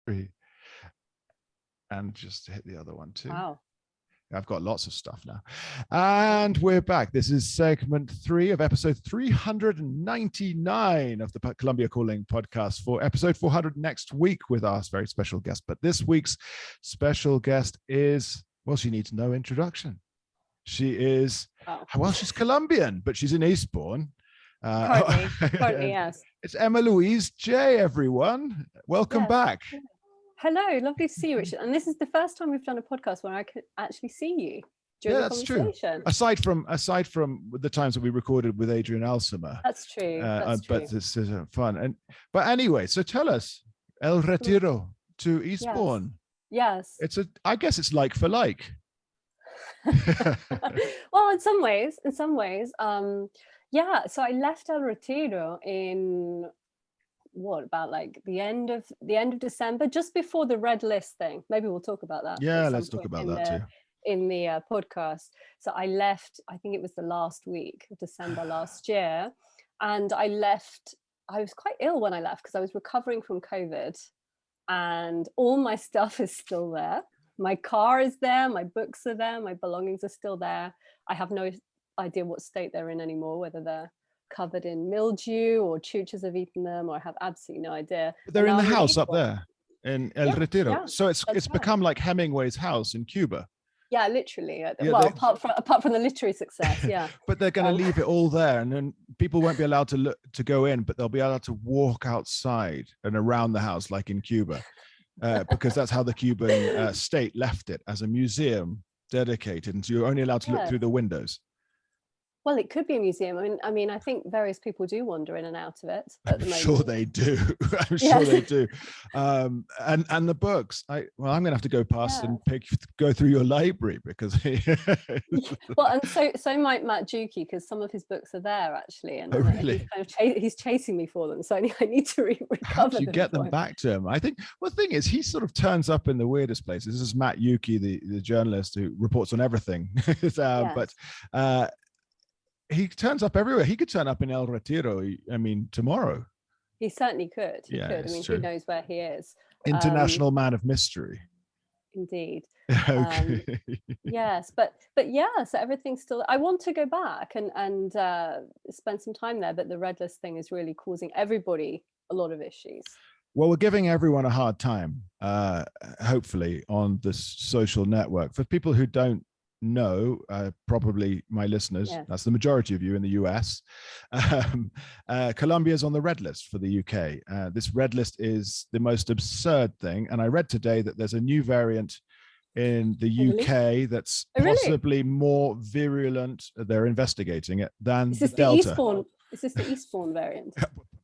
3. And just hit the other one too. Wow. I've got lots of stuff now. And we're back. This is segment 3 of episode 399 of the Colombia Calling podcast, for episode 400 next week with our very special guest. But this week's special guest is, well, she needs no introduction. She is, well, she's Colombian, but she's in Eastbourne. Currently, yes. It's Emma Louise Jay, everyone. Welcome back. Hello, lovely to see you, Richard. And this is the first time we've done a podcast where I could actually see you during the conversation. True. Aside from the times that we recorded with Adrian Alsima. That's true. But this is fun. But anyway, so tell us, El Retiro to Eastbourne. Yes. I guess it's like for like. Well, in some ways. So I left El Retiro in about like the end of December, just before the red list thing. Maybe we'll talk about that. Yeah, let's talk about that too in the podcast. So I left, I think it was the last week of December last year, and I was quite ill when I left because I was recovering from COVID, and all my stuff is still there. My car is there, my books are there, my belongings are still there. I have no idea what state they're in anymore, whether they're covered in mildew or chooches have eaten them, or I have absolutely no idea. But they're in the house up there in El Retiro. Yeah, so it's become like Hemingway's house in Cuba. Yeah, literally. Apart from the literary success, yeah. But they're going to leave it all there, and then people won't be allowed to go in, but they'll be allowed to walk outside and around the house like in Cuba, because that's how the Cuban state left it, as a museum dedicated, and so you're only allowed to look through the windows. Well, it could be a museum. I mean, I think various people do wander in and out of it at the moment. Sure they do. I'm sure they do. And the books. I'm going to have to go past and go through your library because. Well, and so might Matt Juki, because some of his books are there actually, and really? he's chasing me for them. So I need to recover. How do you get them back to him? I think. Well, the thing is, he sort of turns up in the weirdest places. This is Matt Juki, the journalist who reports on everything. But. He turns up everywhere. He could turn up in El Retiro, tomorrow. He certainly could. He could. True. Who knows where he is? International man of mystery. Indeed. Okay. Yes, but so everything's still. I want to go back and spend some time there, but the red list thing is really causing everybody a lot of issues. Well, we're giving everyone a hard time, hopefully, on this social network. For people who don't know, probably my listeners, that's the majority of you in the US, Colombia is on the red list for the UK. This red list is the most absurd thing, and I read today that there's a new variant in the UK that's possibly more virulent, they're investigating it, than the Delta. Is this the Eastbourne variant?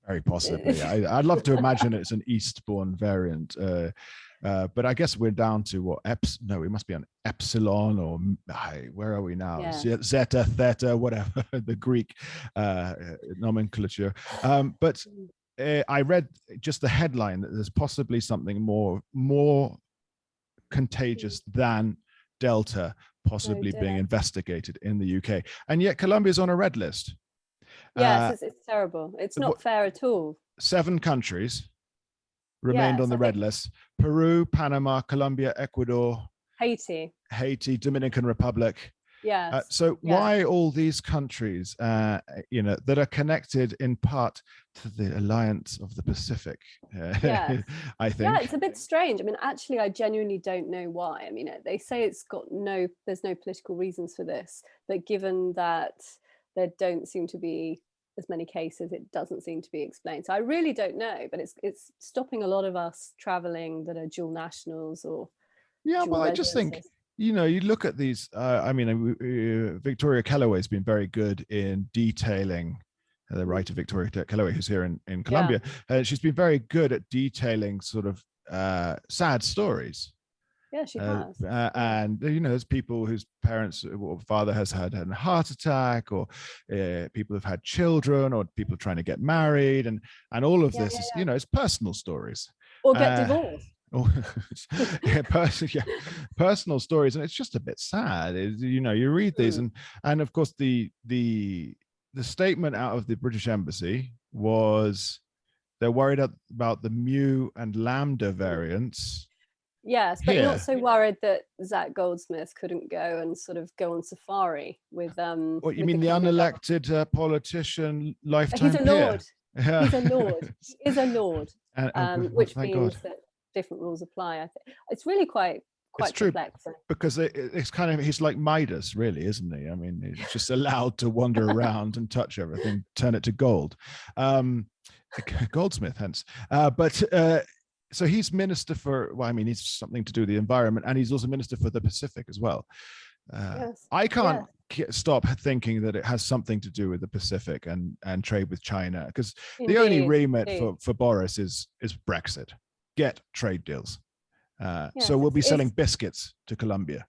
Very possibly. I'd love to imagine it's an Eastbourne variant. But I guess we're down to what? We must be on epsilon, or where are we now? Yeah. Zeta, theta, whatever, the Greek nomenclature. But I read just the headline that there's possibly something more contagious than Delta possibly being investigated in the UK. And yet Colombia's on a red list. Yes, it's terrible. It's not fair at all. 7 countries remained on the red list: Peru, Panama, Colombia, Ecuador, Haiti, Dominican Republic. Why all these countries, that are connected in part to the Alliance of the Pacific? I think. Yeah, it's a bit strange. I mean, actually, I genuinely don't know why. I mean, they say there's no political reasons for this, but given that there don't seem to be as many cases, it doesn't seem to be explained. So I really don't know, but it's stopping a lot of us traveling that are dual nationals or I just think you look at these. Victoria Kellaway has been very good in detailing. The writer Victoria Kellaway, who's here in Colombia, she's been very good at detailing sort of sad stories. Yeah, she has. And there's people whose parents or father has had a heart attack, or people have had children, or people trying to get married, and all of this is it's personal stories. Or get divorced. Personal stories, and it's just a bit sad. You read these, and of course the statement out of the British Embassy was they're worried about the mu and lambda variants. Yes, but not so worried that Zach Goldsmith couldn't go and sort of go on safari with What you mean, the unelected politician, lifetime He's a peer? lord. Yeah. He's a lord. He is a lord, which means that different rules apply. I think it's really quite perplexing. Because it's kind of, he's like Midas, really, isn't he? I mean, he's just allowed to wander around and touch everything, turn it to gold. Goldsmith, hence. So he's minister for, well, I mean, he's something to do with the environment, and he's also minister for the Pacific as well. Yes. I can't stop thinking that it has something to do with the Pacific and trade with China, because the only remit for Boris is Brexit. Get trade deals. So we'll be selling biscuits to Colombia.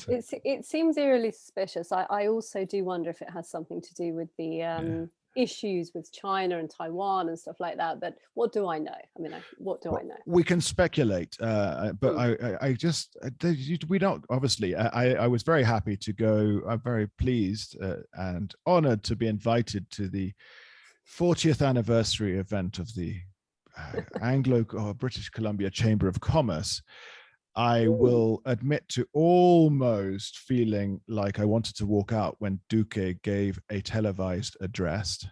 It seems eerily suspicious. I also do wonder if it has something to do with the issues with China and Taiwan and stuff like that. But what do I know? I mean, what do I know? We can speculate, but we don't, obviously. I was very happy to go. I'm very pleased and honored to be invited to the 40th anniversary event of the British Columbia Chamber of Commerce. I will admit to almost feeling like I wanted to walk out when Duque gave a televised address.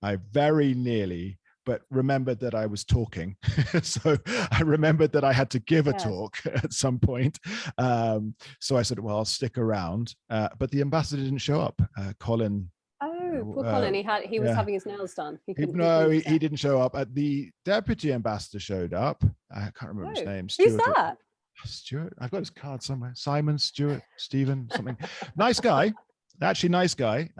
I very nearly, but remembered that I was talking. So I remembered that I had to give a talk at some point. So I said, well, I'll stick around. But the ambassador didn't show up. Colin. Oh, poor Colin. He was having his nails done. He didn't show up. The deputy ambassador showed up. I can't remember his name. Who's that? Stuart. I've got his card somewhere. Simon, Stuart, Stephen, something. Nice guy. Actually, nice guy.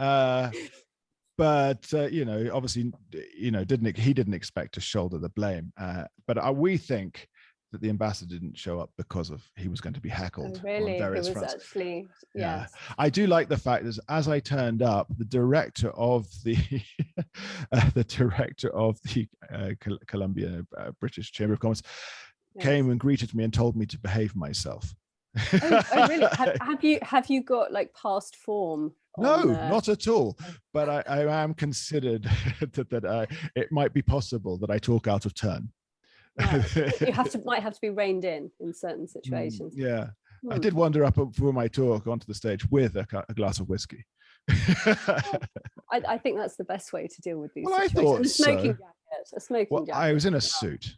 But obviously, he didn't expect to shoulder the blame. But we think that the ambassador didn't show up because he was going to be heckled. Oh, really? On various it was fronts. Actually, yes. I do like the fact that as I turned up, the director of the Colombia British Chamber of Commerce came and greeted me and told me to behave myself. Oh, really? Have you got like past form? No, not at all. But I am considered that it might be possible that I talk out of turn. Right. You might have to be reined in certain situations. Yeah. I did wander up for my talk onto the stage with a glass of whiskey. I think that's the best way to deal with these situations. I thought so. A smoking jacket. I was in a suit.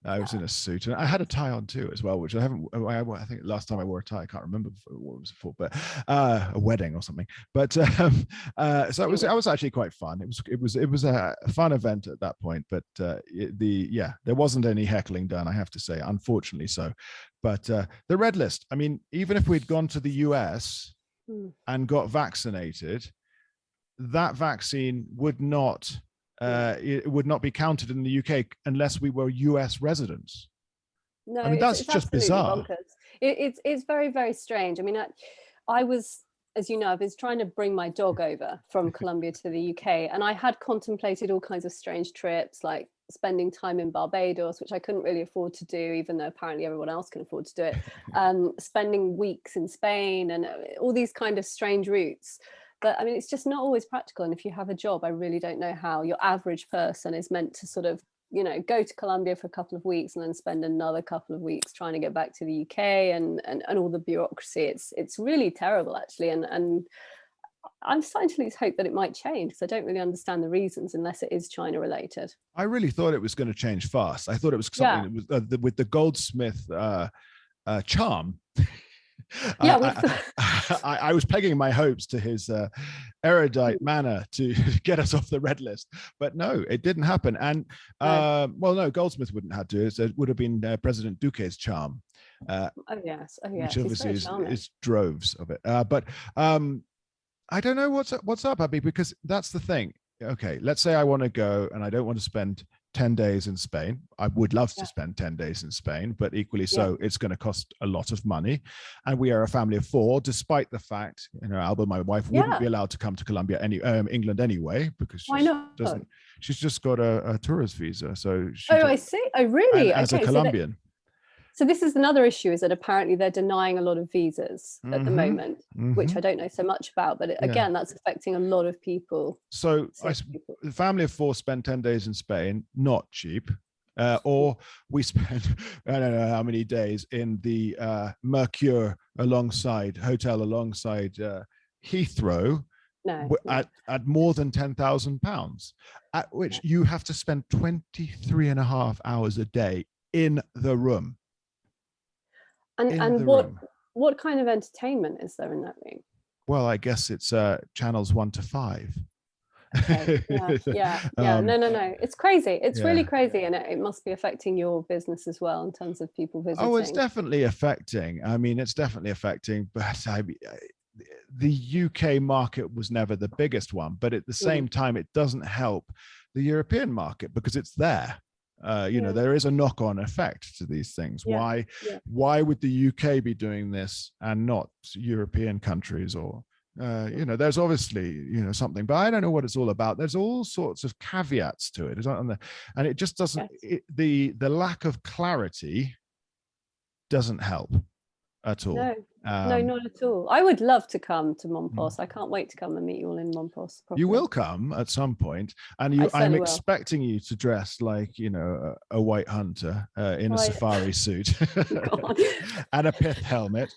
In a suit, and I had a tie on too as well, which I haven't. I think last time I wore a tie, I can't remember what it was for, but a wedding or something. But so it was actually quite fun. It was a fun event at that point. But there wasn't any heckling done, I have to say, unfortunately so. But the red list. I mean, even if we'd gone to the US and got vaccinated, that vaccine would not. It would not be counted in the UK unless we were US residents. No, I mean, that's just bizarre. Bonkers. It's very, very strange. I mean, I was, as you know, I was trying to bring my dog over from Colombia to the UK, and I had contemplated all kinds of strange trips, like spending time in Barbados, which I couldn't really afford to do, even though apparently everyone else can afford to do it. Spending weeks in Spain, and all these kind of strange routes. But I mean, it's just not always practical. And if you have a job, I really don't know how your average person is meant to sort of, go to Colombia for a couple of weeks and then spend another couple of weeks trying to get back to the UK and all the bureaucracy. It's really terrible, actually. And I'm starting to lose hope that it might change, because I don't really understand the reasons unless it is China related. I really thought it was going to change fast. I thought it was something that was with the Goldsmith charm. I was pegging my hopes to his erudite manner to get us off the red list, but no, it didn't happen. And no, Goldsmith wouldn't have to. It would have been President Duque's charm. Yes, which obviously is droves of it. But I don't know what's up, Abby, because that's the thing. Okay, let's say I want to go and I don't want to spend 10 days in Spain. I would love to spend 10 days in Spain, but equally so, it's going to cost a lot of money. And we are a family of 4, despite the fact, Alba, my wife, wouldn't be allowed to come to England anyway, because she's just got a tourist visa. So I see. Oh, really? As a Colombian. So this is another issue, is that apparently they're denying a lot of visas at the moment, which I don't know so much about, but again, that's affecting a lot of people. So the family of four spend 10 days in Spain, not cheap. Or we spend, I don't know how many days in the Mercure hotel alongside Heathrow. No. At more than £10,000, at which you have to spend 23 and a half hours a day in the room. And what kind of entertainment is there in that room? Well, I guess it's channels 1 to 5. Okay. Yeah. No. It's crazy. It's really crazy, and it must be affecting your business as well in terms of people visiting. Oh, it's definitely affecting. I mean, it's definitely affecting, but the UK market was never the biggest one, but at the same time, it doesn't help the European market because it's there. There is a knock-on effect to these things. Why would the UK be doing this and not European countries? Or there's obviously something, but I don't know what it's all about. There's all sorts of caveats to it, and it just doesn't. The lack of clarity doesn't help at all. No, not at all. I would love to come to Montpos. I can't wait to come and meet you all in Montpos. You will come at some point, and I'm expecting you to dress like a white hunter in a safari suit and a pith helmet,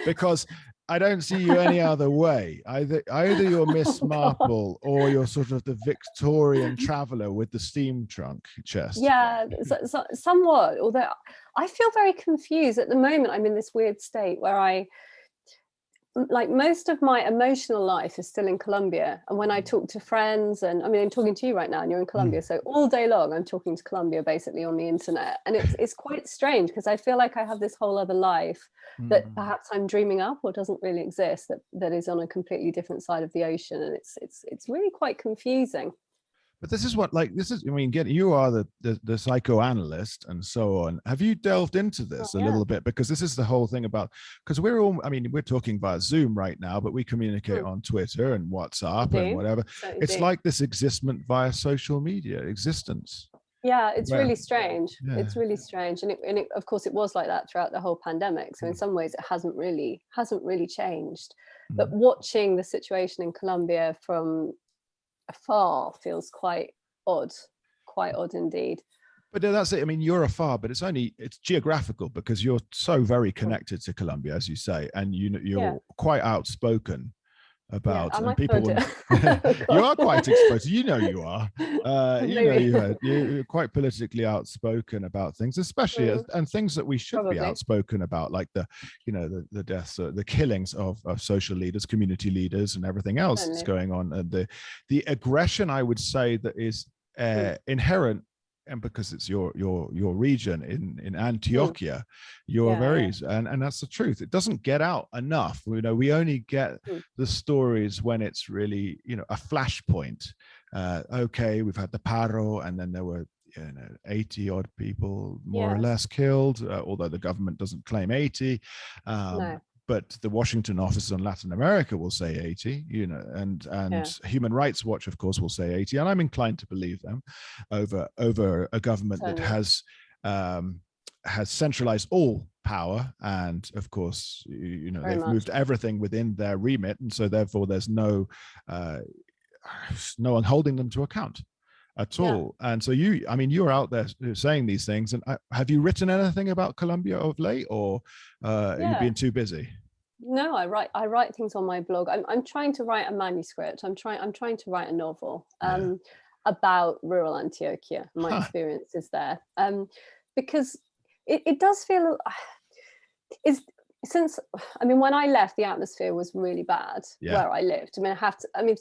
because I don't see you any other way. Either you're Miss Marple or you're sort of the Victorian traveller with the steam trunk chest. Yeah, somewhat. Although I feel very confused at the moment. I'm in this weird state where most of my emotional life is still in Colombia. And when I talk to friends, and I mean, I'm talking to you right now and you're in Colombia. So all day long, I'm talking to Colombia basically on the internet. And it's quite strange because I feel like I have this whole other life that perhaps I'm dreaming up or doesn't really exist, that is on a completely different side of the ocean. And it's really quite confusing. But this is you are the psychoanalyst and so on. Have you delved into this a little bit? Because this is the whole thing about, because we're talking via Zoom right now, but we communicate on Twitter and WhatsApp and whatever. It's like this existence via social media existence. Yeah, it's really strange. Yeah. It's really strange. And it, of course, it was like that throughout the whole pandemic. So in some ways, it hasn't really changed. But watching the situation in Colombia from afar feels quite odd indeed. But that's it. I mean, you're afar, but it's geographical because you're so very connected to Colombia, as you say, and you're quite outspoken about, and people you are quite exposed. You are. You're quite politically outspoken about things, especially and things that we should be outspoken about, like the deaths, the killings of social leaders, community leaders, and everything else that's going on, and the aggression, I would say, that is inherent. And because it's your region in Antioquia, and that's the truth. It doesn't get out enough. We only get the stories when it's really a flashpoint. Okay, we've had the paro, and then there were 80 odd people more or less killed, although the government doesn't claim 80. But the Washington office on Latin America will say 80, and Human Rights Watch, of course, will say 80. And I'm inclined to believe them over a government that has centralized all power. And of course, they've moved everything within their remit. And so therefore there's no one holding them to account at all. And so you're out there saying these things. And have you written anything about Colombia of late, or you've been too busy? No, I write things on my blog. I'm trying to write a manuscript. I'm trying to write a novel about rural Antioquia, my experiences there, because it does feel when I left, the atmosphere was really bad where I lived.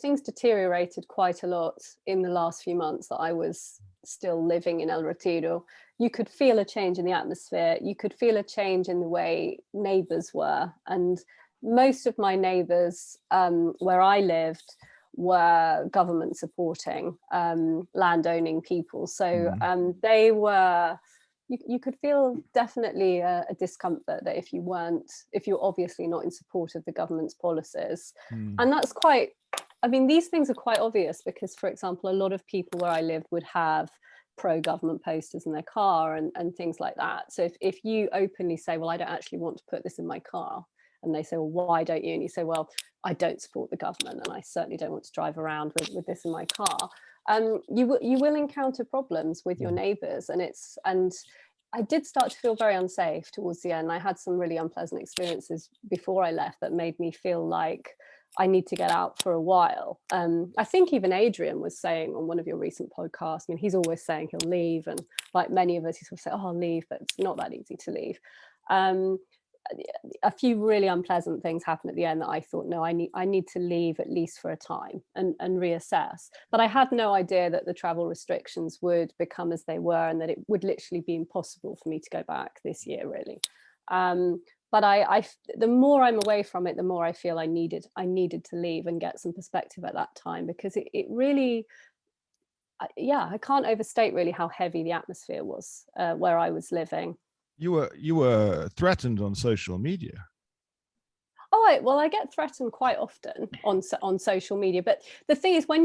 Things deteriorated quite a lot in the last few months that I was still living in El Retiro. You could feel a change in the atmosphere. You could feel a change in the way neighbors were. And most of my neighbors where I lived were government supporting, landowning people. So they were, you could feel definitely a discomfort that if you're obviously not in support of the government's policies. And that's these things are quite obvious because, for example, a lot of people where I lived would have pro-government posters in their car and things like that. So if you openly say, well, I don't actually want to put this in my car, and they say, well, why don't you? And you say, well, I don't support the government, and I certainly don't want to drive around with this in my car. You will encounter problems with your neighbours, and I did start to feel very unsafe towards the end. I had some really unpleasant experiences before I left that made me feel like I need to get out for a while. I think even Adrian was saying on one of your recent podcasts, I mean, he's always saying he'll leave, and like many of us, he sort of say, oh, I'll leave, but it's not that easy to leave. A few really unpleasant things happened at the end that I thought, no, I need to leave at least for a time and reassess. But I had no idea that the travel restrictions would become as they were, and that it would literally be impossible for me to go back this year, really. But the more I'm away from it, the more I feel I needed to leave and get some perspective at that time, because it really, yeah, I can't overstate really how heavy the atmosphere was where I was living. You were threatened on social media. Oh, well, I get threatened quite often on social media. But the thing is, I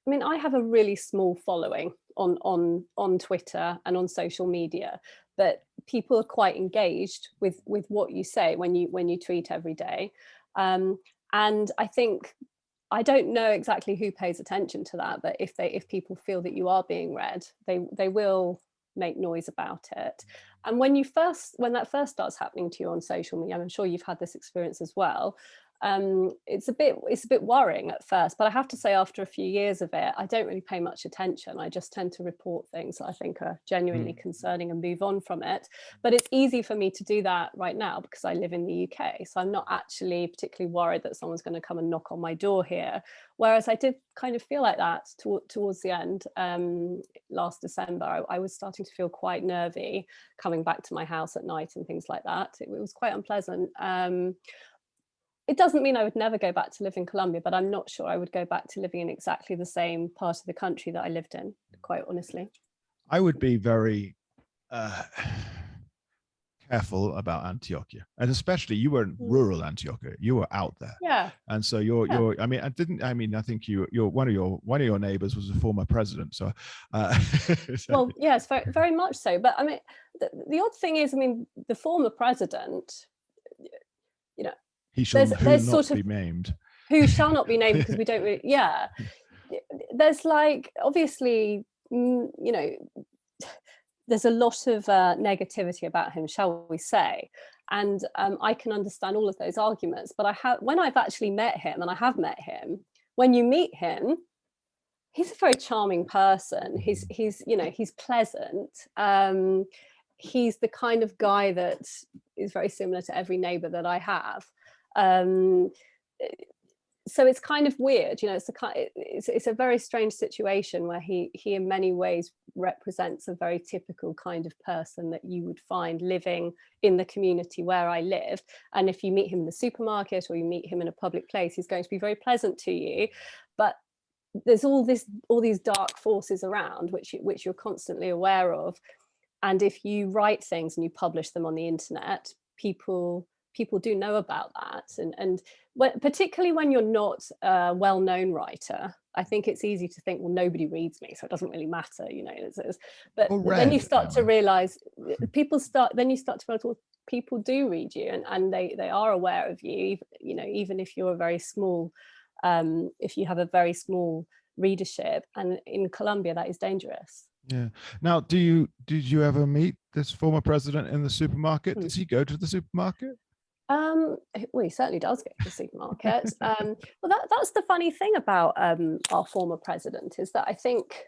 mean, I have a really small following on Twitter and on social media, but people are quite engaged with what you say when you tweet every day. And I think, I don't know exactly who pays attention to that, but if people feel that you are being read, they will make noise about it. And when that first starts happening to you on social media, I'm sure you've had this experience as well, it's a bit worrying at first, but I have to say, after a few years of it, I don't really pay much attention. I just tend to report things that I think are genuinely concerning and move on from it. But it's easy for me to do that right now because I live in the UK, so I'm not actually particularly worried that someone's going to come and knock on my door here, whereas I did kind of feel like that towards the end. Last December, I was starting to feel quite nervy coming back to my house at night and things like that. It was quite unpleasant. It doesn't mean I would never go back to live in Colombia, but I'm not sure I would go back to living in exactly the same part of the country that I lived in, quite honestly. I would be very careful about Antioquia, and especially you were in rural Antioquia. You were out there, yeah. And so you're. I mean, I think one of your neighbors was a former president. So, well, yes, very, very much so. But I mean, the odd thing is, I mean, the former president, you know. He shall not be named. Who shall not be named, because we don't really, yeah. There's like, obviously, you know, there's a lot of negativity about him, shall we say. And I can understand all of those arguments. But when I've actually met him, and I have met him, when you meet him, he's a very charming person. He's pleasant. He's the kind of guy that is very similar to every neighbor that I have. So it's kind of weird, you know. It's a very strange situation where he in many ways represents a very typical kind of person that you would find living in the community where I live. And if you meet him in the supermarket or you meet him in a public place, he's going to be very pleasant to you. But there's all these dark forces around which you're constantly aware of. And if you write things and you publish them on the internet, people do know about that, and particularly when you're not a well-known writer, I think it's easy to think, well, nobody reads me, so it doesn't really matter, you know. But then you start to realize, well, people do read you, and they are aware of you, you know, even if you're a very small, if you have a very small readership. And in Colombia, that is dangerous. Yeah. Now, did you ever meet this former president in the supermarket? Does he go to the supermarket? Well, he certainly does go to the supermarket. Well, that's the funny thing about our former president, is that I think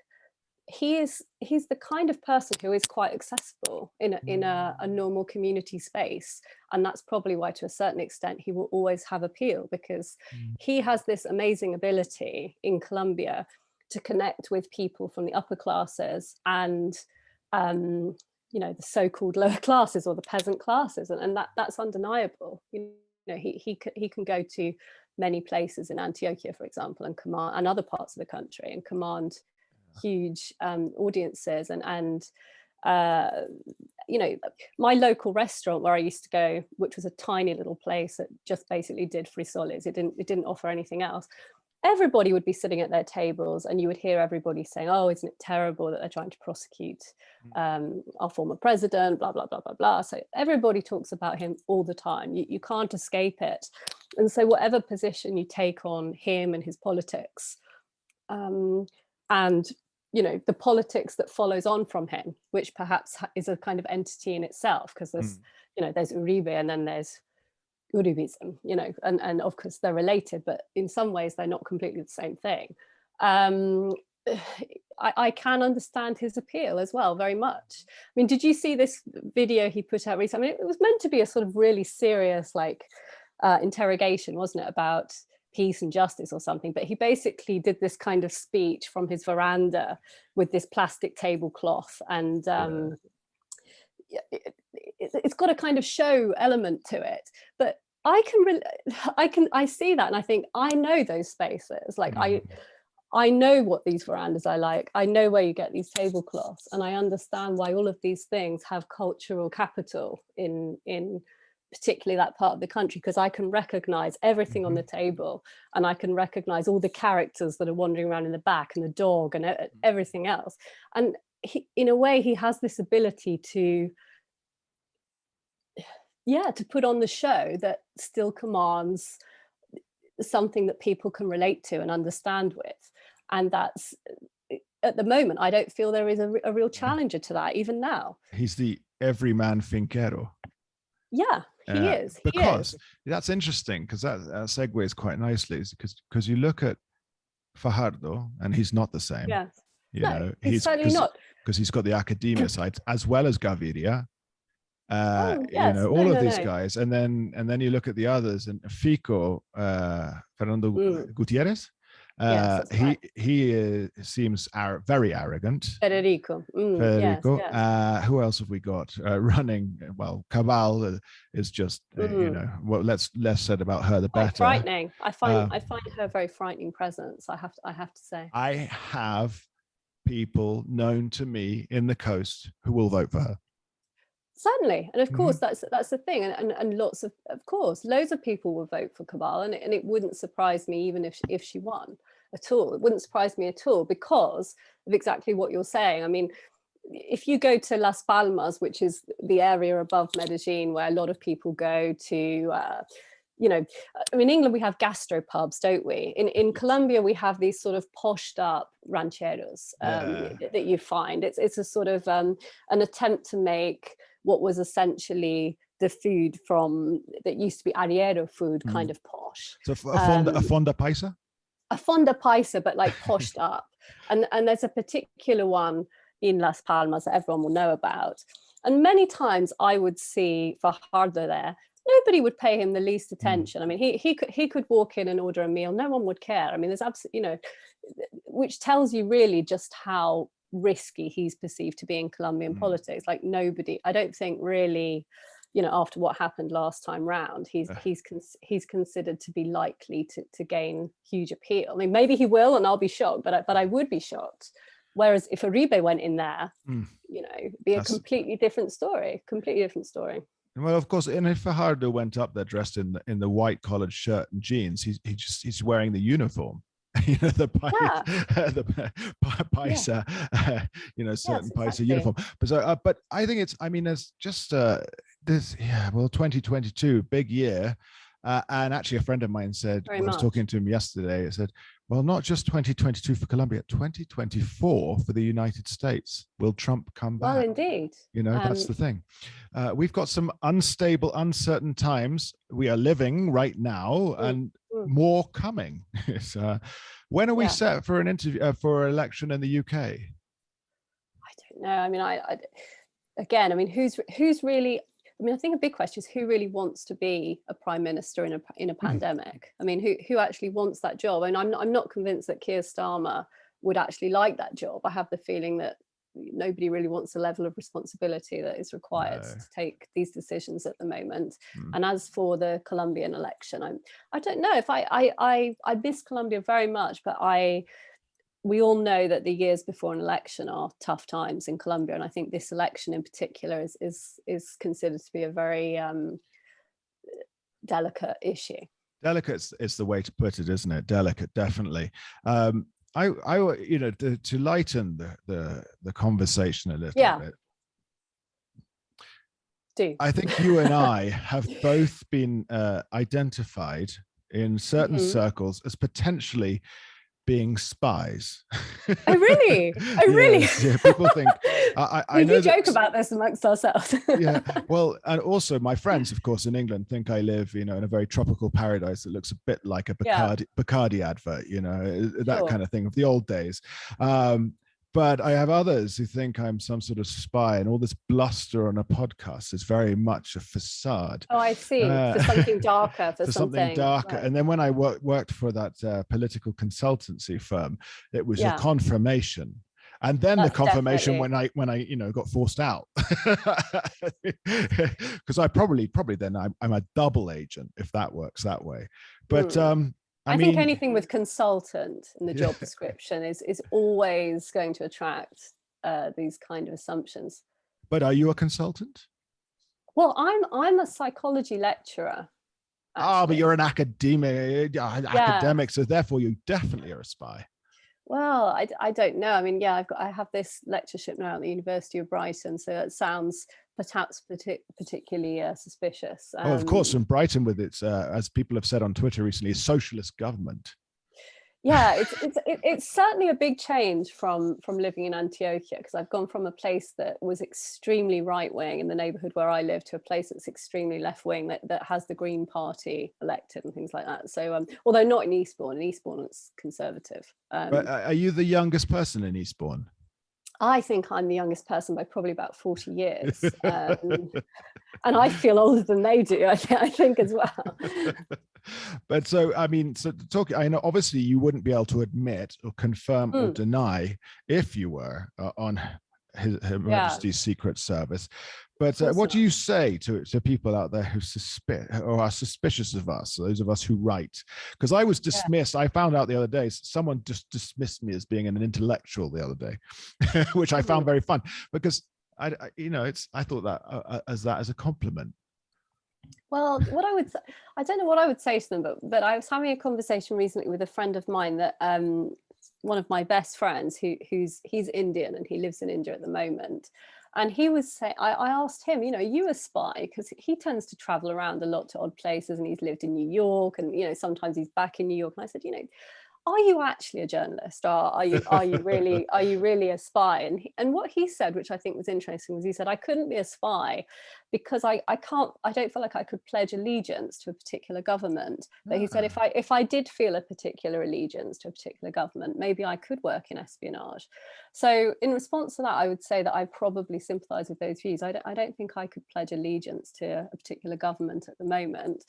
he's the kind of person who is quite accessible in a normal community space, and that's probably why, to a certain extent, he will always have appeal, because he has this amazing ability in Colombia to connect with people from the upper classes and you know, the so-called lower classes or the peasant classes, and that's undeniable. You know, he can go to many places in Antioquia, for example, and other parts of the country, and command huge audiences. And you know, my local restaurant where I used to go, which was a tiny little place that just basically did frisoles, it didn't offer anything else. everybody would be sitting at their tables, and you would hear everybody saying, oh, isn't it terrible that they're trying to prosecute our former president, blah, blah, blah, blah, blah. So everybody talks about him all the time. You can't escape it. And so whatever position you take on him and his politics, and the politics that follows on from him, which perhaps is a kind of entity in itself, because there's Uribe and then there's Uribism, and of course they're related, but in some ways they're not completely the same thing. I can understand his appeal as well, very much. I mean, did you see this video he put out recently? I mean, it was meant to be a sort of really serious, interrogation, wasn't it, about peace and justice or something, but he basically did this kind of speech from his veranda with this plastic tablecloth, and it's got a kind of show element to it. But I see that, and I think I know those spaces. I know what these verandas are like. I know where you get these tablecloths, and I understand why all of these things have cultural capital in particularly that part of the country, because I can recognize everything on the table, and I can recognize all the characters that are wandering around in the back, and the dog, and everything else. And in a way, he has this ability to put on the show that still commands something that people can relate to and understand with. And that's, at the moment, I don't feel there is a real challenger to that, even now. He's the everyman finquero. Yeah, he is. Because that's interesting, because that segues quite nicely, because you look at Fajardo and he's not the same. Yes. He's certainly not. Because he's got the academia side as well as Gaviria. These guys, and then you look at the others, and Fico, Fernando Gutierrez. He seems very arrogant. Federico. Yes. Who else have we got running? Well, Cabal is just less said about her the better. Frightening. I find her a very frightening presence. I have to say. I have people known to me in the coast who will vote for her. Certainly, and of course that's the thing, and lots of course loads of people will vote for Cabal, and it wouldn't surprise me even if she won at all. It wouldn't surprise me at all, because of exactly what you're saying. I mean, if you go to Las Palmas, which is the area above Medellin where a lot of people go to, in England we have gastropubs, don't we? In Colombia we have these sort of poshed up rancheros that you find. It's a sort of an attempt to make what was essentially the food that used to be arriero food, kind of posh. So a fonda paisa? A fonda paisa, but like poshed up. And there's a particular one in Las Palmas that everyone will know about. And many times I would see Fajardo there. Nobody would pay him the least attention. I mean, he could walk in and order a meal. No one would care. I mean, there's absolutely, which tells you really just how risky he's perceived to be in Colombian politics. Like nobody, I don't think really, after what happened last time round, he's considered to be likely to gain huge appeal. I mean, maybe he will, and I'll be shocked, but I would be shocked. Whereas if Uribe went in there, it'd be a completely different story. Well, of course, and if Fajardo went up there dressed in the white collared shirt and jeans, he's wearing the uniform. The paisa, certain paisa uniform. But I think there's just this 2022 big year, and actually a friend of mine said, I was talking to him yesterday, he said, well, not just 2022 for Colombia, 2024 for the United States. Will Trump come back? Well, indeed. That's the thing. We've got some unstable, uncertain times we are living right now, and more coming. When are we set for an interview for an election in the UK? I don't know. I mean, who's really? I mean, I think a big question is who really wants to be a prime minister in a pandemic. I mean, who actually wants that job? And I'm not convinced that Keir Starmer would actually like that job. I have the feeling that nobody really wants the level of responsibility that is required to take these decisions at the moment. And as for the Colombian election, I don't know if I miss Colombia very much, but we all know that the years before an election are tough times in Colombia, and I think this election in particular is considered to be a very delicate issue. Delicate is the way to put it, isn't it? Delicate, definitely. You know, to lighten the conversation a little bit. I think you and I have both been identified in certain circles as potentially being spies. Oh, really? Oh, really? Yeah, people think I know we joke about this amongst ourselves. Yeah, well, and also my friends, of course, in England think I live, you know, in a very tropical paradise that looks a bit like a Bacardi advert, you know, that kind of thing of the old days. But I have others who think I'm some sort of spy, and all this bluster on a podcast is very much a facade. Oh, I see. For something darker, for something darker. Right. And then when I worked for that political consultancy firm, it was a confirmation. And then that's the confirmation definitely. when I you know got forced out, because I probably then I'm a double agent, if that works that way. But I mean, think anything with consultant in the job description is always going to attract these kind of assumptions. But are you a consultant? Well, I'm a psychology lecturer. Actually. But you're an academic, so therefore you definitely are a spy. Well, I don't know. I mean, I have this lectureship now at the University of Brighton, so it sounds perhaps particularly suspicious. Of course, in Brighton, with its, as people have said on Twitter recently, socialist government. Yeah, it's certainly a big change from living in Antioquia, because I've gone from a place that was extremely right-wing in the neighborhood where I live to a place that's extremely left-wing that has the Green Party elected and things like that. So although not in Eastbourne it's conservative. But are you the youngest person in Eastbourne? I think I'm the youngest person by probably about 40 years. And I feel older than they do, I think as well. But so, I mean, I know obviously you wouldn't be able to admit or confirm or deny if you were on Her Majesty's Secret Service. But what do you say to people out there who are suspicious of us, those of us who write? Because I was dismissed. I found out the other day, someone just dismissed me as being an intellectual the other day, which I found very fun, because I thought that as a compliment. Well, I don't know what I would say to them, but I was having a conversation recently with a friend of mine that one of my best friends he's Indian and he lives in India at the moment. And he was saying, I asked him, you know, are you a spy? Because he tends to travel around a lot to odd places, and he's lived in New York, and, you know, sometimes he's back in New York. And I said, you know, are you actually a journalist, or are you really a spy? And what he said, which I think was interesting, was he said, I couldn't be a spy because I don't feel like I could pledge allegiance to a particular government. But he said, if I did feel a particular allegiance to a particular government, maybe I could work in espionage. So in response to that, I would say that I probably sympathize with those views. I don't think I could pledge allegiance to a particular government at the moment.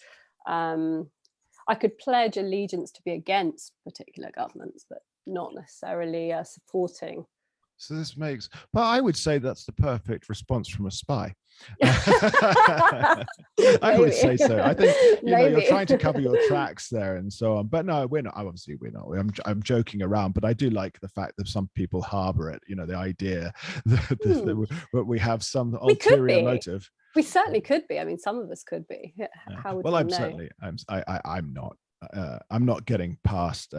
I could pledge allegiance to be against particular governments, but not necessarily supporting. So but I would say that's the perfect response from a spy. I would say so. I think you're trying to cover your tracks there and so on. But no, we're not. Obviously, we're not. I'm joking around, but I do like the fact that some people harbor it. You know, the idea that we have some ulterior motive. We certainly could be. I mean, some of us could be. How would I'm know? Certainly. I'm not. I'm not getting past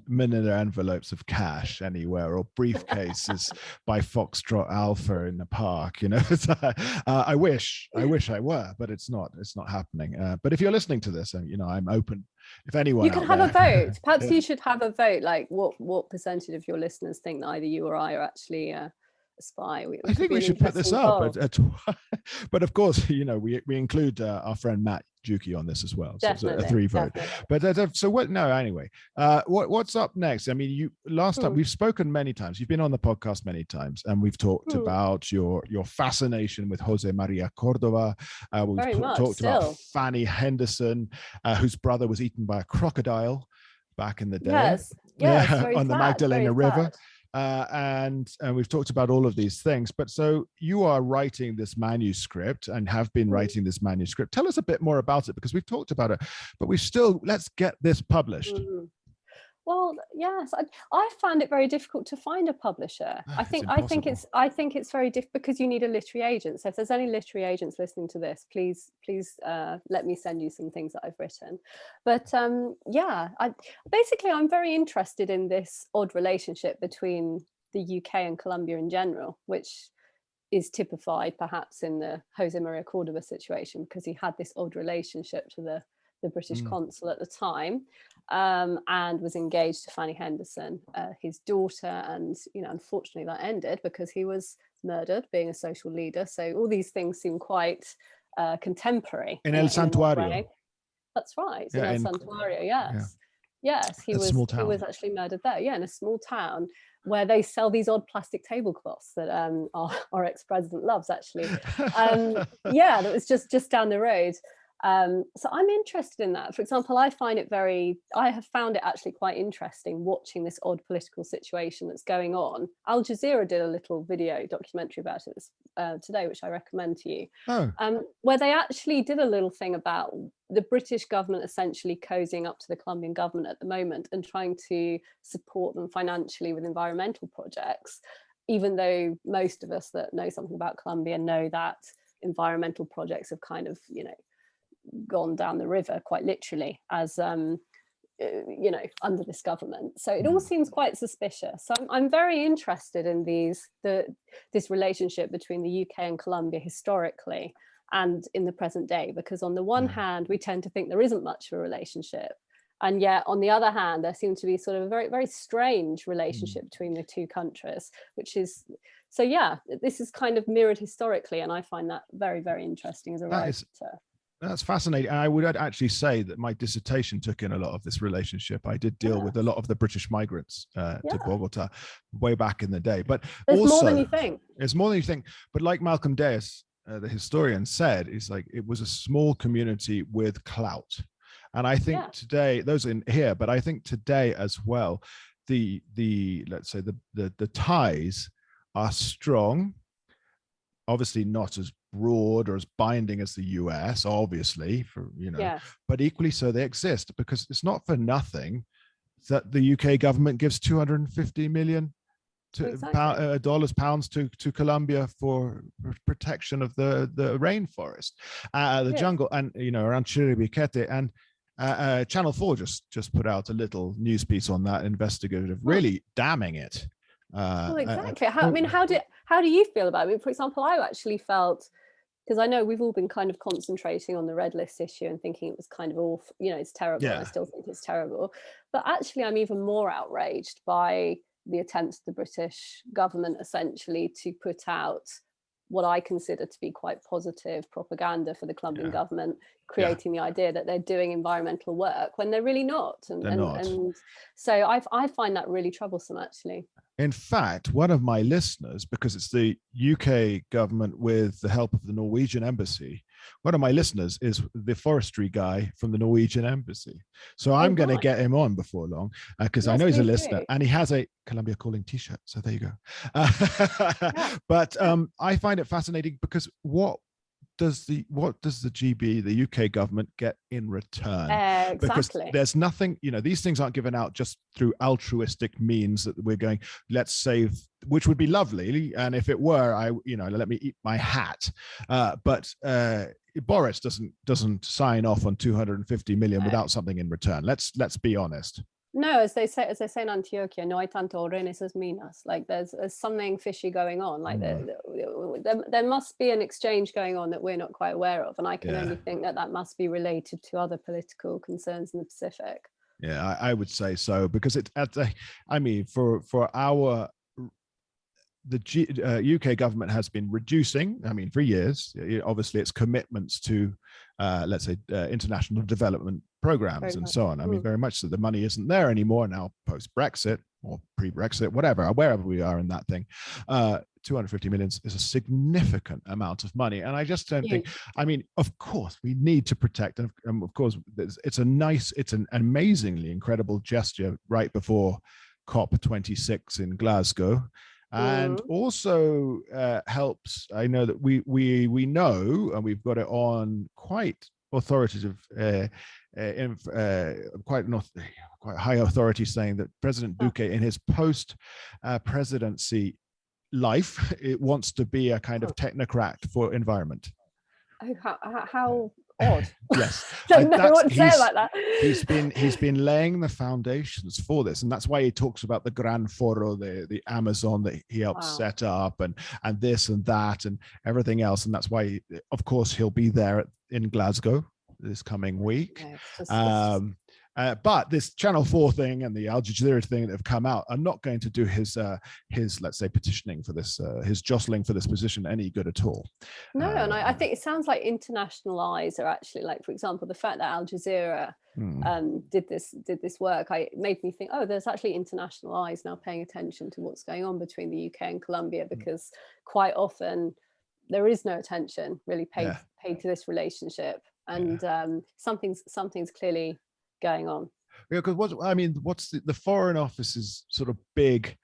manila envelopes of cash anywhere, or briefcases by Foxtrot Alpha in the park. You know, I wish I were, but it's not happening. But if you're listening to this, you know, I'm open. If anyone, you can have a vote. Perhaps you should have a vote. Like, what percentage of your listeners think that either you or I are actually a spy? I think we should put this up. But of course, you know, we include our friend Matt Juki on this as well. So it's a 3-vote. But so what? No, anyway. What's up next? I mean, last time we've spoken many times. You've been on the podcast many times, and we've talked about your fascination with José María Córdova. We've talked about Fanny Henderson, whose brother was eaten by a crocodile back in the day. Yes, on the Magdalena River. And we've talked about all of these things, but so you are writing this manuscript and have been writing this manuscript. Tell us a bit more about it, because we've talked about it, but let's get this published. Well, yes, I found it very difficult to find a publisher. I think it's very difficult because you need a literary agent. So if there's any literary agents listening to this, please let me send you some things that I've written. But yeah, I'm very interested in this odd relationship between the UK and Colombia in general, which is typified perhaps in the José María Córdova situation, because he had this odd relationship to the British consul at the time, and was engaged to Fanny Henderson, his daughter, and unfortunately that ended because he was murdered being a social leader. So all these things seem quite contemporary in El Santuario. That's right, yeah, in El Santuario. Yes, he was actually murdered there, in a small town where they sell these odd plastic tablecloths that our ex-president loves, actually. That was just down the road. So I'm interested in that. For example, I have found it actually quite interesting watching this odd political situation that's going on. Al Jazeera did a little video documentary about it today, which I recommend to you, where they actually did a little thing about the British government essentially cozying up to the Colombian government at the moment and trying to support them financially with environmental projects, even though most of us that know something about Colombia know that environmental projects have kind of, gone down the river quite literally as under this government. So it all seems quite suspicious. So I'm very interested in this relationship between the UK and Colombia historically and in the present day, because on the one hand we tend to think there isn't much of a relationship, and yet on the other hand there seems to be sort of a very, very strange relationship between the two countries, which is this is kind of mirrored historically, and I find that very, very interesting as a writer. That's fascinating. And I would actually say that my dissertation took in a lot of this relationship. I did deal with a lot of the British migrants to Bogota way back in the day. But there's more than you think. It's more than you think. But like Malcolm Davis, the historian, said, it's like it was a small community with clout. And I think today, those in here, but I think today as well, the let's say the ties are strong. Obviously not as broad or as binding as the US, obviously, but equally so they exist, because it's not for nothing that the UK government gives 250 million pounds to Colombia for protection of the rainforest, the jungle, and around Chiribiquete. And Channel 4 just put out a little news piece on that, investigative, really damning it. Well, exactly. How do you feel about it? For example, I actually felt, because I know we've all been kind of concentrating on the red list issue and thinking it was kind of awful, it's terrible. And I still think it's terrible. But actually, I'm even more outraged by the attempts of the British government essentially to put out what I consider to be quite positive propaganda for the Colombian government, creating the idea that they're doing environmental work when they're really not. And so I find that really troublesome, actually. In fact, one of my listeners, because it's the UK government with the help of the Norwegian embassy, one of my listeners is the forestry guy from the Norwegian embassy. So I'm going to get him on before long, because I know he's a listener, and he has a Colombia Calling t-shirt. So there you go. But I find it fascinating, because what does the GB, the UK government, get in return? Exactly. Because there's nothing, these things aren't given out just through altruistic means that we're going, let's save, which would be lovely. And if it were, let me eat my hat. But Boris doesn't sign off on 250 million without something in return. Let's be honest. No, as they say in Antioquia, no hay tanto oro en esas minas. Like there's something fishy going on. Like there must be an exchange going on that we're not quite aware of, and I can only think that must be related to other political concerns in the Pacific. Yeah, I would say so, because the UK government has been reducing, for years, obviously, its commitments to, let's say, international development programs and so on. Very much so. The money isn't there anymore now, post-Brexit or pre-Brexit, wherever we are in that thing. 250 million is a significant amount of money. And I just don't think, of course, we need to protect. And of course, it's an amazingly incredible gesture right before COP26 in Glasgow. And also helps. I know that we know, and we've got it on quite authoritative, quite high authority, saying that President Duque, in his post-presidency life, it wants to be a kind of technocrat for environment. Oh, how odd. Yes. Don't know what to say about that. He's been laying the foundations for this, and that's why he talks about the Gran Foro, the Amazon that he helped set up, and this and that and everything else. And that's why, of course, he'll be there in Glasgow this coming week. But this Channel 4 thing and the Al Jazeera thing that have come out are not going to do his let's say petitioning for this, his jostling for this position any good at all. No, and I think it sounds like international eyes are actually, like, for example, the fact that Al Jazeera did this work, it made me think, oh, there's actually international eyes now paying attention to what's going on between the UK and Colombia, because quite often there is no attention really paid to this relationship, and something's clearly going on. Yeah, because what's the Foreign Office's sort of big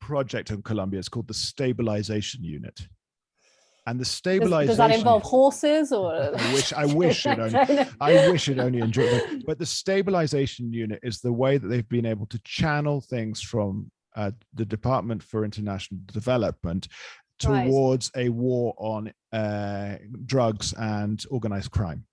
project in Colombia is called the Stabilization Unit. And the stabilization, does that involve horses, or I wish it only enjoyed, but the Stabilization Unit is the way that they've been able to channel things from the Department for International Development towards a war on drugs and organized crime.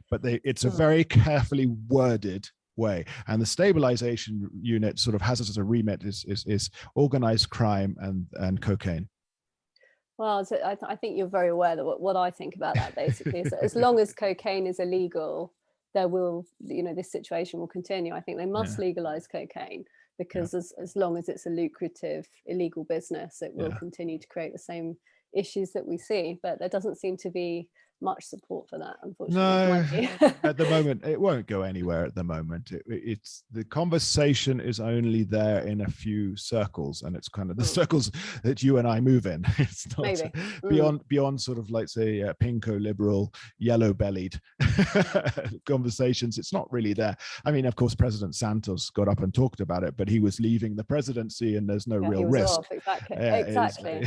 But it's a very carefully worded way, and the Stabilization Unit sort of has as a remit is organized crime and cocaine. Well, so I think you're very aware that what I think about that basically is that as long as cocaine is illegal, there will, this situation will continue. I think they must legalize cocaine, because as long as it's a lucrative illegal business, it will continue to create the same issues that we see. But there doesn't seem to be much support for that, unfortunately. No, at the moment it won't go anywhere. At the moment, it's the conversation is only there in a few circles, and it's kind of the circles that you and I move in. It's not beyond sort of, like, say, pinko liberal, yellow bellied conversations. It's not really there. I mean, of course, President Santos got up and talked about it, but he was leaving the presidency, and there's no real risk. Exactly.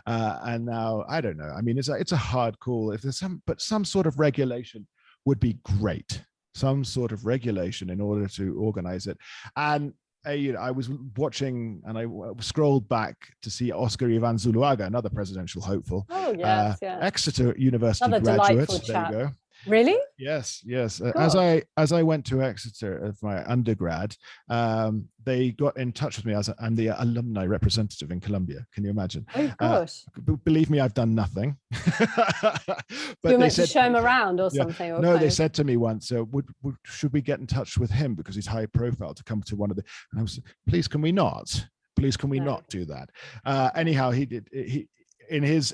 And now I don't know. I mean, it's a hard call. If there's some sort of regulation would be great. Some sort of regulation in order to organize it. And I was watching, and I scrolled back to see Oscar Iván Zuluaga, another presidential hopeful. Oh yes, Exeter University another graduate. There you go. Really? Yes. Cool. As I went to Exeter as my undergrad, they got in touch with me I'm the alumni representative in Colombia. Can you imagine? Oh gosh. Believe me, I've done nothing. But you meant to show him around or something? Or no, they said to me once, should we get in touch with him because he's high profile to come to one of the? And I was, please, can we not? Please, can we not do that? Anyhow, he did. In his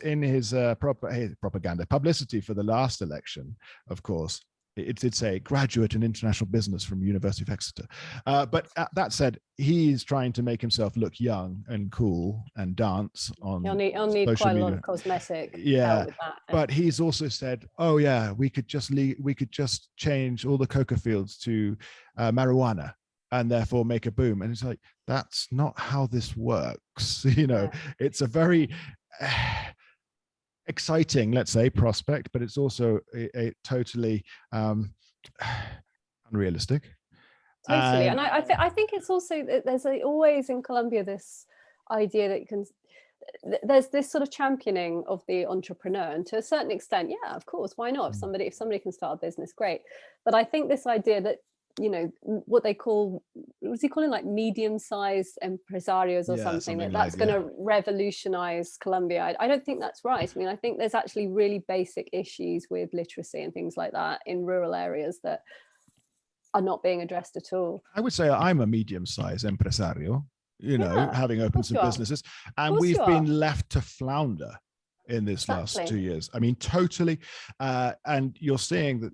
propaganda publicity for the last election, of course, it did say graduate in international business from University of Exeter. But that said, he's trying to make himself look young and cool and dance on He'll need social quite media. a lot of cosmetic. Yeah, with that. But he's also said, oh yeah, we could just change all the coca fields to marijuana, and therefore make a boom. And it's like, that's not how this works. It's a very exciting, let's say, prospect, but it's also a totally unrealistic. Totally. And I think it's also, there's always in Colombia this idea that there's this sort of championing of the entrepreneur, and to a certain extent, yeah, of course, why not? If somebody can start a business, great. But I think this idea that, what they call, what's he calling, like medium-sized empresarios or something that's going to revolutionize Colombia. I don't think that's right. I mean, I think there's actually really basic issues with literacy and things like that in rural areas that are not being addressed at all. I would say I'm a medium-sized empresario, having opened some businesses, and we've been left to flounder in this last 2 years. I mean, totally. And you're seeing that,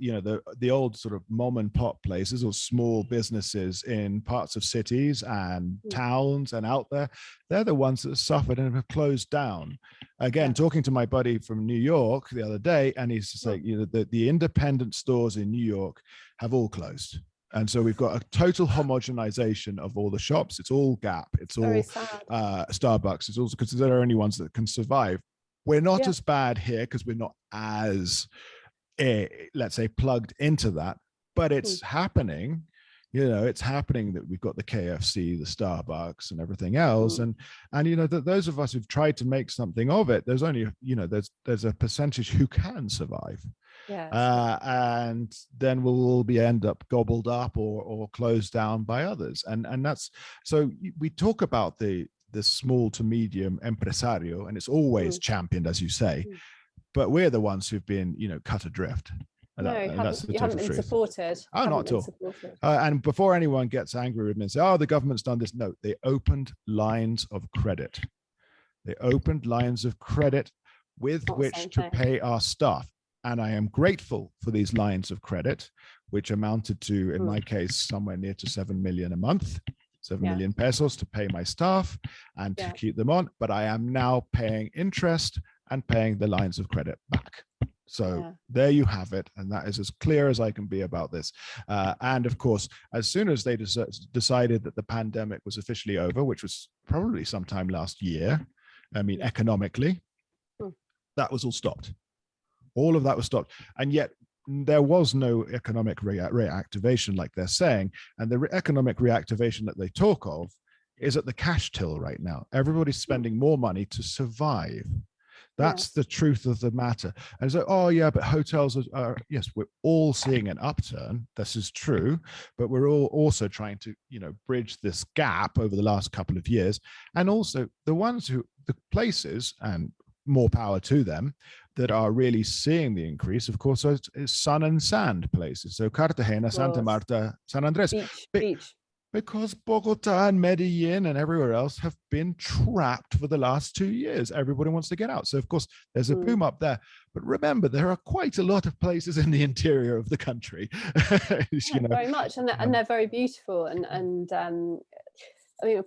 the old sort of mom and pop places or small businesses in parts of cities and towns and out there, they're the ones that have suffered and have closed down. Again, talking to my buddy from New York the other day, and he's just like, the independent stores in New York have all closed. And so we've got a total homogenization of all the shops. It's all Gap. It's all Starbucks. It's also because they're the only ones that can survive. We're not as bad here because we're not as let's say, plugged into that, but it's happening. It's happening that we've got the KFC, the Starbucks, and everything else, and that those of us who've tried to make something of it, there's only there's a percentage who can survive. Yes. And then we'll end up gobbled up or closed down by others, and that's so we talk about the small to medium empresario, and it's always championed, as you say, but we're the ones who've been cut adrift. No, you haven't been supported. Oh, not at all. And before anyone gets angry with me and say, oh, the government's done this, no, they opened lines of credit. They opened lines of credit with which to pay our staff. And I am grateful for these lines of credit, which amounted to, in my case, somewhere near to 7 million a month, 7 million pesos to pay my staff and to keep them on. But I am now paying interest and paying the lines of credit back. So there you have it. And that is as clear as I can be about this. And of course, as soon as they decided that the pandemic was officially over, which was probably sometime last year, I mean, economically, that was all stopped. All of that was stopped. And yet there was no economic reactivation like they're saying. And the economic reactivation that they talk of is at the cash till right now. Everybody's spending more money to survive. That's the truth of the matter. And so, oh yeah, but hotels are, yes, we're all seeing an upturn. This is true, but we're all also trying to, bridge this gap over the last couple of years. And also the places, and more power to them, that are really seeing the increase, of course, is sun and sand places. So Cartagena, Santa Marta, San Andres. Beach. Because Bogota and Medellin and everywhere else have been trapped for the last 2 years. Everybody wants to get out. So, of course, there's a boom up there. But remember, there are quite a lot of places in the interior of the country. Very much. And they're very beautiful. And I mean,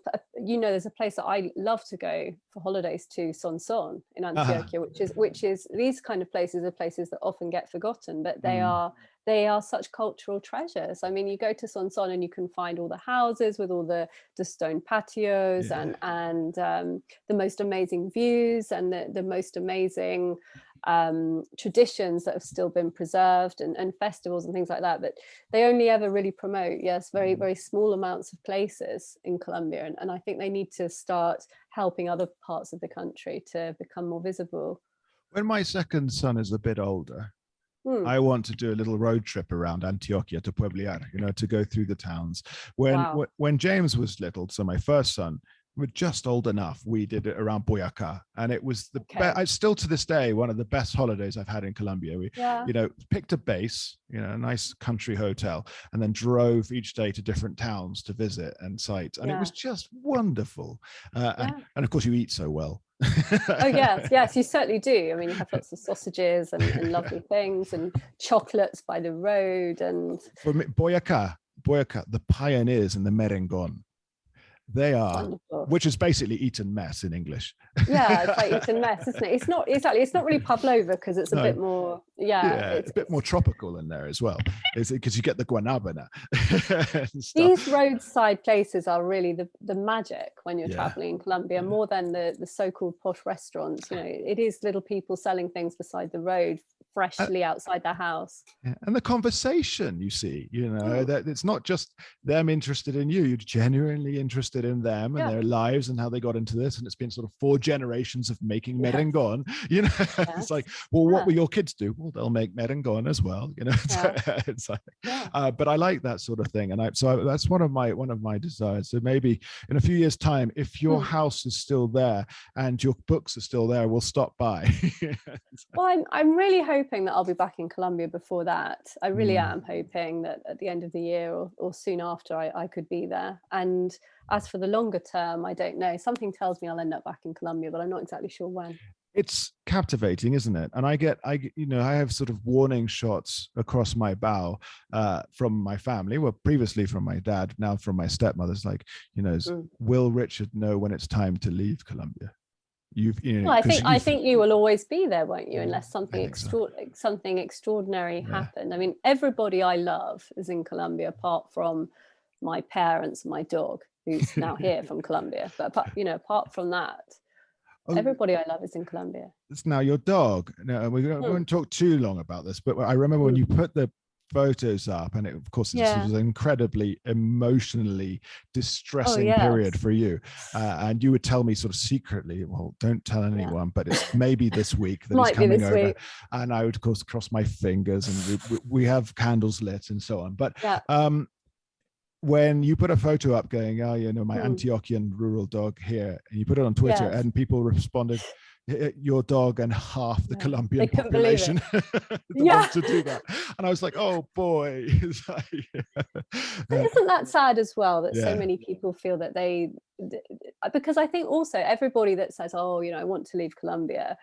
there's a place that I love to go for holidays to, Son in Antioquia, which is these kind of places are places that often get forgotten, but they are such cultural treasures. I mean, you go to Son and you can find all the houses with all the stone patios and the most amazing views and the most amazing traditions that have still been preserved and festivals and things like that. But they only ever really promote, very, very small amounts of places in Colombia. And I think they need to start helping other parts of the country to become more visible. When my second son is a bit older, I want to do a little road trip around Antioquia to Pueblear, to go through the towns. When James was little, so my first son, we're just old enough, we did it around Boyacá, and it was still to this day one of the best holidays I've had in Colombia. We picked a base, a nice country hotel, and then drove each day to different towns to visit and sites, and it was just wonderful. And of course you eat so well. Oh yes, you certainly do. I mean, you have lots of sausages and lovely things and chocolates by the road. And for me, Boyacá, the pioneers in the merengon. They are, wonderful. Which is basically eaten mess in English. Yeah, it's like eaten mess, isn't it? It's not exactly. It's not really pavlova because it's a bit more. It's a bit more tropical in there as well. It's because you get the guanabana. These roadside places are really the magic when you're traveling in Colombia, more than the so-called posh restaurants. It is little people selling things beside the road, freshly outside their house. And the conversation, you see, that it's not just them interested in you. You're genuinely interested in them and their lives and how they got into this. And it's been sort of 4 generations of making merengon. It's like, well, what will your kids do? Well, they'll make merengon as well. It's like, but I like that sort of thing, and so that's one of my desires. So maybe in a few years' time, if your house is still there and your books are still there, we'll stop by. Well, I'm really hoping that I'll be back in Colombia before that. I really am hoping that at the end of the year or soon after I could be there. And as for the longer term, I don't know. Something tells me I'll end up back in Colombia, but I'm not exactly sure when. It's captivating, isn't it? And I have sort of warning shots across my bow from my family, well, previously from my dad, now from my stepmother's, like, will Richard know when it's time to leave Colombia? I think you will always be there, won't you? Unless something something extraordinary happened. I mean, everybody I love is in Colombia, apart from my parents and my dog, who's now here from Colombia. But apart from that. Oh, Everybody I love is in Colombia. it's now your dog. Now, we won't talk too long about this, but I remember when you put the photos up, and of course, this was an incredibly emotionally distressing period for you. And you would tell me sort of secretly, well, don't tell anyone, but it's maybe this week that he's coming over. And I would, of course, cross my fingers, and we have candles lit and so on. But when you put a photo up going, oh, you know, my Antioquian rural dog here, and you put it on Twitter, and people responded, your dog and half the Colombian population want to do that. And I was like, oh boy. Isn't that sad as well, that so many people feel that because I think also everybody that says, oh, you know, I want to leave Colombia,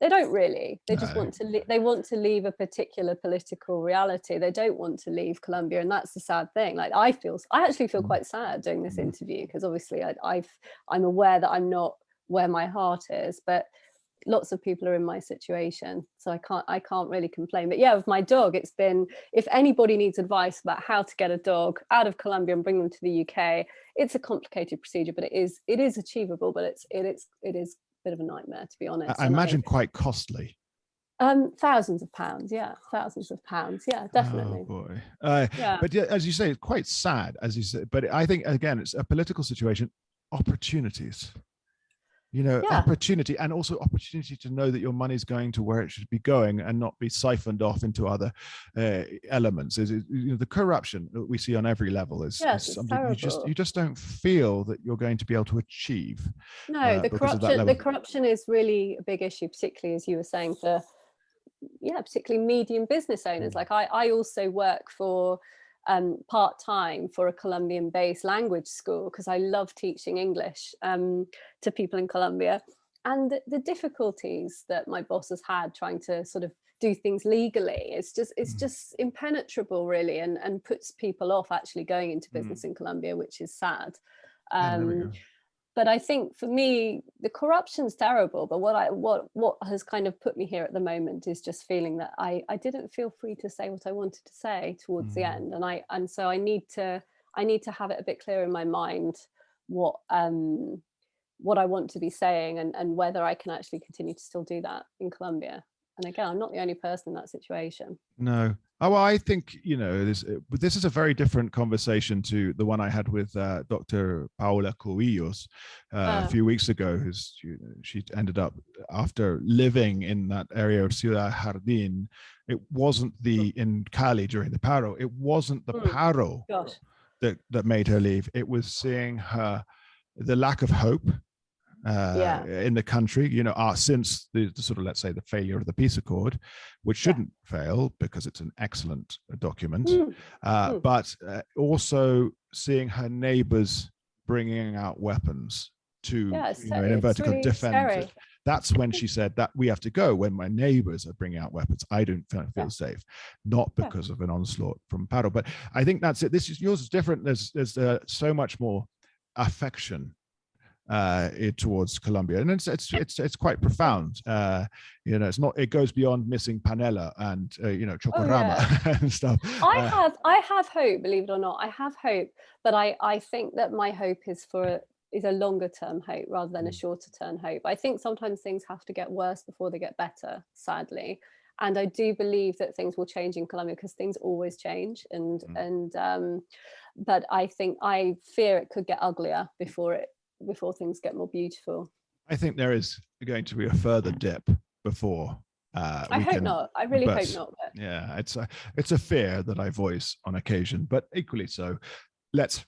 they don't really. They just want to they want to leave a particular political reality. They don't want to leave Colombia, and that's the sad thing. Like I actually feel quite sad doing this interview, because obviously I'm aware that I'm not where my heart is, but lots of people are in my situation, so I can't really complain. But yeah, with my dog, it's been, if anybody needs advice about how to get a dog out of Colombia and bring them to the UK, it's a complicated procedure, but it is achievable, but it is a bit of a nightmare, to be honest. I imagine quite costly. Thousands of pounds, definitely. Oh boy. But yeah, as you say, it's quite sad, as you say, but I think again, it's a political situation. Opportunities, you know, opportunity, and also opportunity to know that your money's going to where it should be going and not be siphoned off into other elements. You know, the corruption that we see on every level is something you just don't feel that you're going to be able to achieve. No, the corruption is really a big issue, particularly, as you were saying, for particularly medium business owners. Like I also work for part-time for a Colombian-based language school, because I love teaching English to people in Colombia, and the difficulties that my boss has had trying to sort of do things legally, it's just impenetrable, really, and puts people off actually going into business in Colombia, which is sad. But I think for me, the corruption's terrible. But what has kind of put me here at the moment is just feeling that I didn't feel free to say what I wanted to say towards the end, and so I need to have it a bit clearer in my mind what I want to be saying, and whether I can actually continue to still do that in Colombia. And again, I'm not the only person in that situation. No. Oh, well, I think, you know, this is a very different conversation to the one I had with Dr. Paula Cubillos a few weeks ago. She ended up, after living in that area of Ciudad Jardín, it wasn't in Cali during the paro. It wasn't the paro that made her leave. It was seeing the lack of hope in the country, you know, since the sort of, let's say, the failure of the peace accord, which shouldn't fail because it's an excellent document, but also seeing her neighbors bringing out weapons to, in inverted commas, defend. That's when she said that we have to go, when my neighbors are bringing out weapons. I don't feel safe, not because of an onslaught from paro. But I think that's it. Yours is different. There's so much more affection towards Colombia, and it's quite profound. You know, it goes beyond missing panela and you know, chocorama and stuff. I have hope, believe it or not. I have hope, but I think that my hope is a longer term hope rather than a shorter term hope. I think sometimes things have to get worse before they get better, sadly. And I do believe that things will change in Colombia, because things always change, but I fear it could get uglier before things get more beautiful. I think there is going to be a further dip before. I hope not. I really hope not. But. Yeah, it's a fear that I voice on occasion, but equally so, let's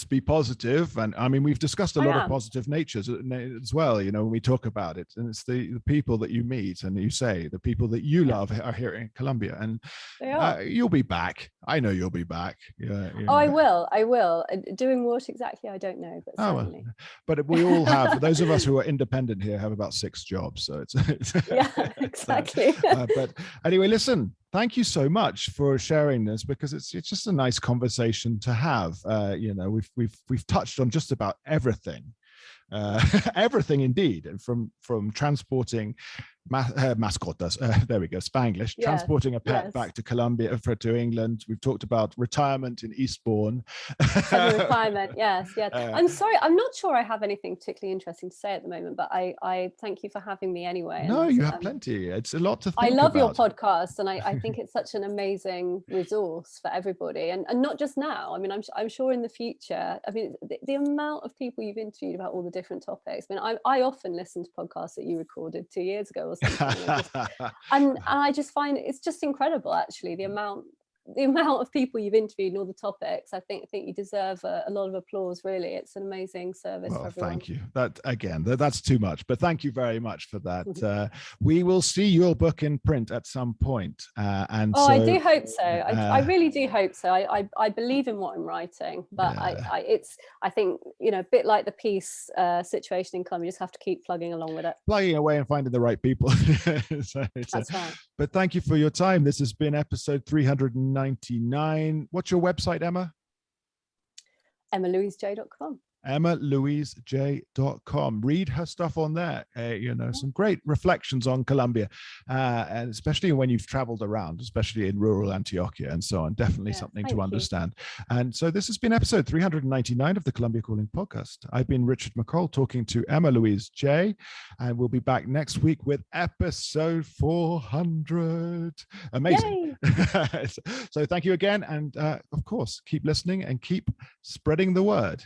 be positive. And I mean, we've discussed a lot of positive natures as well, you know, when we talk about it, and it's the people that you meet, and you say the people that you love are here in Colombia, and you'll be back. I know you'll be back. I will. Doing what exactly, I don't know, but certainly. But we all have, those of us who are independent here have about 6 jobs, so it's exactly. But anyway, listen, thank you so much for sharing this, because it's just a nice conversation to have. You know, we've touched on just about everything, everything indeed, from transporting mascotas, there we go, Spanglish, Yes, transporting a pet yes. back to Colombia, to England. We've talked about retirement in Eastbourne. Semi-retirement, yes. I'm sorry, I'm not sure I have anything particularly interesting to say at the moment, but I thank you for having me anyway. No, and, you have plenty. It's a lot to think I love about. your podcast, and I think it's such an amazing resource for everybody, and not just now. I mean, I'm sure in the future. I mean, the amount of people you've interviewed about all the different topics. I mean, I often listen to podcasts that you recorded 2 years ago or something, and I just find it's just incredible, actually, the amount of people you've interviewed and all the topics. I think you deserve a lot of applause, really. It's an amazing service for everyone. Thank you. That's too much, but thank you very much for that. We will see your book in print at some point. I do hope so. I really do hope so. I believe in what I'm writing, but I think, a bit like the peace situation in Colombia, you just have to keep plugging along with it. Plugging away and finding the right people. That's right. But thank you for your time. This has been episode 399. What's your website, Emma? EmmaLouiseJ.com. Read her stuff on there. Some great reflections on Colombia, and especially when you've traveled around, especially in rural Antioquia and so on. Definitely something to understand. And so this has been episode 399 of the Colombia Calling podcast. I've been Richard McColl talking to Emma Louise Jay, and we'll be back next week with episode 400. Amazing. So thank you again. And of course, keep listening and keep spreading the word.